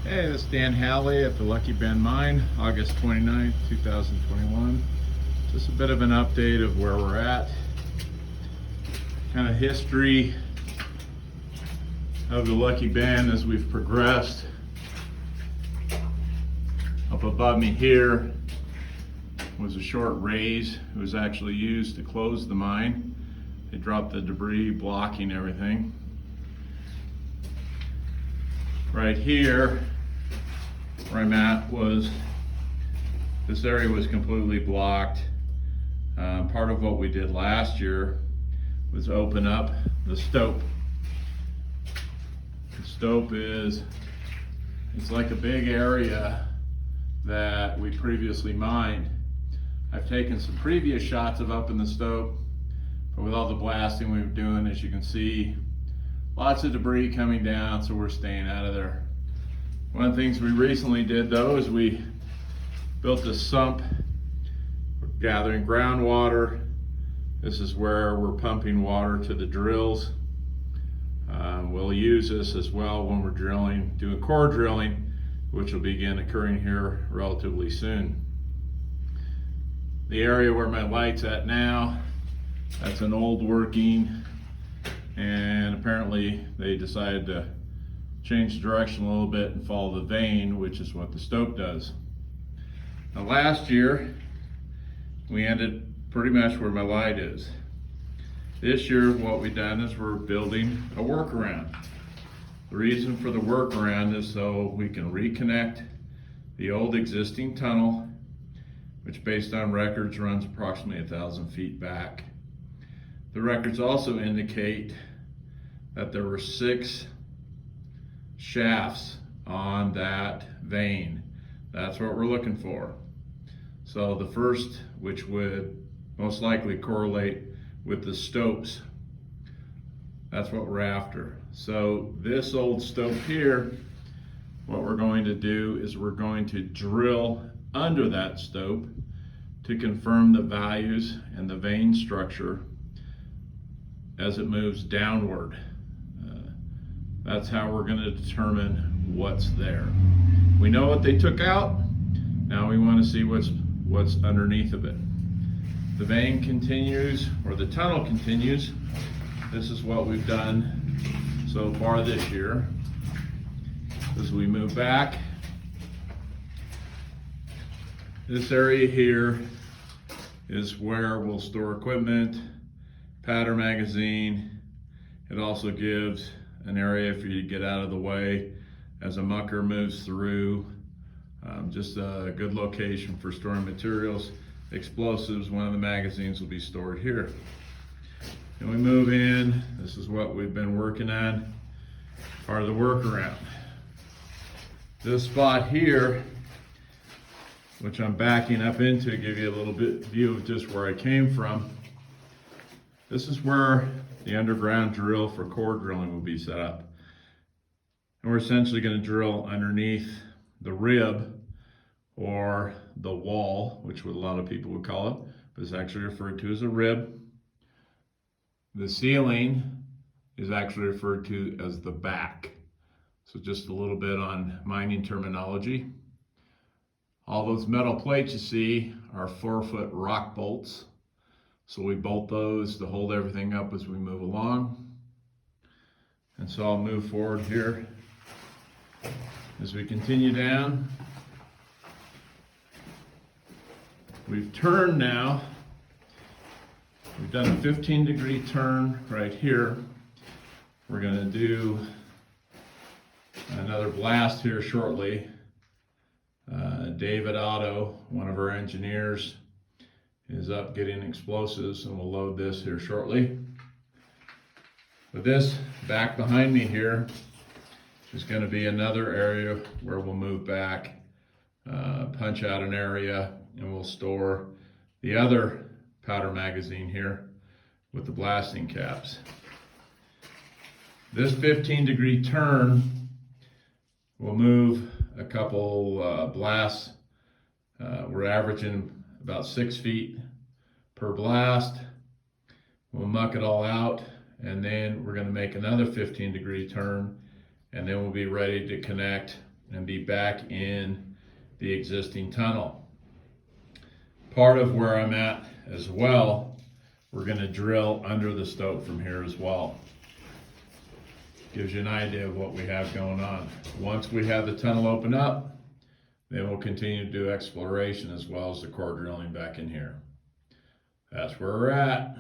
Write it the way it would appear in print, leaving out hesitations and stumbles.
Hey, this is Dan Halley at the Lucky Ben Mine, August 29th, 2021. Just a bit of an update of where we're at. Kind of history of the Lucky Ben as we've progressed. Up above me here was a short raise. It was actually used to close the mine. They dropped the debris blocking everything. Right here where I'm at this area was completely blocked. Part of what we did last year was open up the stope. The stope it's like a big area that we previously mined. I've taken some previous shots of up in the stope, but with all the blasting we were doing, as you can see, lots of debris coming down, so we're staying out of there. One of the things we recently did though is we built a sump. We're gathering groundwater. This is where we're pumping water to the drills. We'll use this as well when we're doing core drilling, which will begin occurring here relatively soon. The area where my light's at now, that's an old working, and apparently they decided to change the direction a little bit and follow the vein, which is what the stope does. Now last year, we ended pretty much where my light is. This year, what we've done is we're building a workaround. The reason for the workaround is so we can reconnect the old existing tunnel, which based on records runs approximately 1,000 feet back. The records also indicate that there were 6 shafts on that vein. That's what we're looking for. So the first, which would most likely correlate with the stopes, that's what we're after. So this old stope here, what we're going to do is we're going to drill under that stope to confirm the values and the vein structure as it moves downward. That's how we're going to determine what's there. We know what they took out. Now we want to see what's underneath of it. The vein continues, or the tunnel continues. This is what we've done so far this year. As we move back, this area here is where we'll store equipment, powder magazine. It also gives an area for you to get out of the way as a mucker moves through. Just a good location for storing materials. Explosives, one of the magazines will be stored here. And we move in, this is what we've been working on, part of the workaround. This spot here, which I'm backing up into to give you a little bit view of just where I came from. This is where the underground drill for core drilling will be set up. And we're essentially going to drill underneath the rib, or the wall, which a lot of people would call it, but it's actually referred to as a rib. The ceiling is actually referred to as the back. So just a little bit on mining terminology. All those metal plates you see are 4-foot rock bolts. So we bolt those to hold everything up as we move along. And so I'll move forward here as we continue down. We've turned now. We've done a 15-degree turn right here. We're going to do another blast here shortly. David Otto, one of our engineers, is up getting explosives, and we'll load this here shortly. With this back behind me here is going to be another area where we'll move back, punch out an area, and we'll store the other powder magazine here with the blasting caps. This 15-degree turn will move a couple blasts. We're averaging about 6 feet per blast. We'll muck it all out, and then we're going to make another 15-degree turn, and then we'll be ready to connect and be back in the existing tunnel. Part of where I'm at as well, we're going to drill under the stope from here as well. Gives you an idea of what we have going on. Once we have the tunnel open up, then we'll continue to do exploration as well as the core drilling back in here. That's where we're at.